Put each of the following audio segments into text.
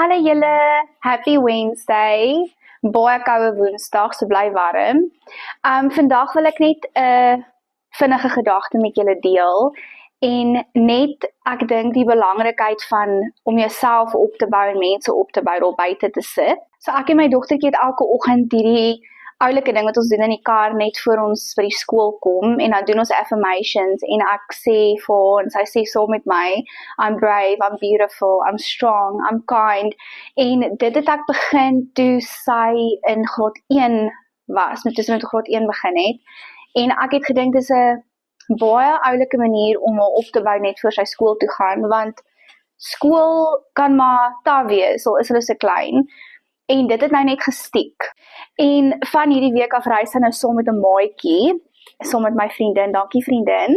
Hallo julle, happy Wednesday. Baie koue Woensdag, so bly warm. Vandag wil ek net 'n vinnige gedagte met julle deel en net ek dink die belangrikheid van om jouself op te bou en mense op te bou daar buite te sit. So ek en my dogtertjie het elke oggend hierdie oulike ding wat ons doen in die kar net voor ons by die skool kom en dan doen ons affirmations en ek sê vir haar en sy sê saam met my, I'm brave, I'm beautiful, I'm strong, I'm kind en dit het ek begin toe sy in graad 1 was, toe sy met graad 1 begin het en ek het gedink dis 'n baie oulike manier om haar op te bou net voor sy skool toe gaan want skool kan maar taai wees, al is hulle so klein. En dit het nou net gestiek. En van hierdie week af reis sy nou saam met 'n maatjie, saam met my vriendin, dankie vriendin.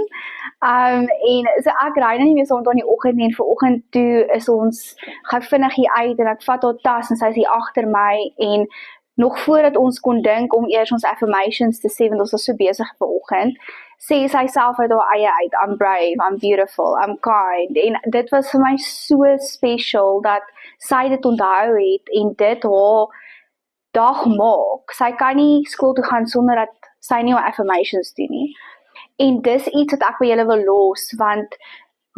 En so ek ry nou nie meer saam met haar in die oggend nie en vanoggend toe is ons gou vinnig hier uit en ek vat haar tas en sy is hier agter my en nog voordat ons kon dink om eers ons affirmations te sê want ons was so besig vanoggend, sê sy self uit haar eie uit, I'm brave, I'm beautiful, I'm kind en dit was vir my so special dat sy dit onthou het en dit haar dag maak. Sy kan nie skool toe gaan sonder dat sy nie haar affirmations doen nie. En dis iets wat ek by julle wil los want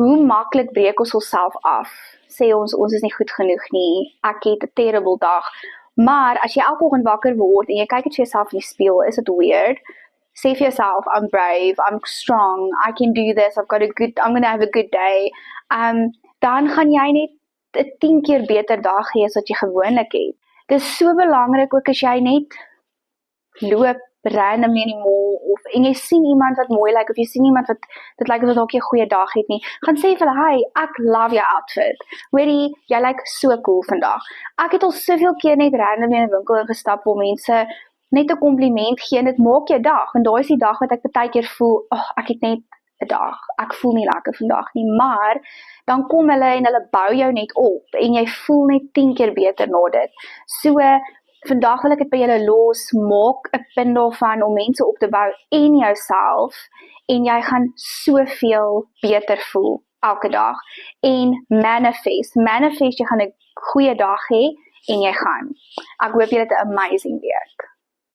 hoe maklik breek ons onsself af. Sê ons is nie goed genoeg nie. Ek het 'n terrible dag. Maar as jy elke oggend wakker word en jy kyk net vir jouself in die spieël, is dit weird. Say for yourself, I'm brave, I'm strong, I can do this, I'm gonna have a good day. Dan gaan jy net 'n 10 keer beter dag hê as wat jy gewoonlik het. Dit is so belangrik ook as jy net loop random in die mall en jy sien iemand wat mooi lyk of jy sien iemand wat dit lyk asof hy 'n goeie dag het nie. Gaan sê vir hulle, "Hey, ek love jou outfit. Hoorie, jy lyk so cool vandag." Ek het al soveel keer net random in 'n winkel ingestap waar mense net 'n kompliment gee en dit maak jou dag. En daai is die dag wat ek baie keer voel, ek het net 'n dag. Ek voel nie lekker vandag nie, maar dan kom hulle en hulle bou jou net op en jy voel net 10 keer beter na dit. So vandag wil ek dit by julle los, maak 'n punt daarvan om mense op te bou en jouself en jy gaan soveel beter voel elke dag en manifest, jy gaan 'n goeie dag hê en jy gaan. Ek hoop julle het 'n amazing week.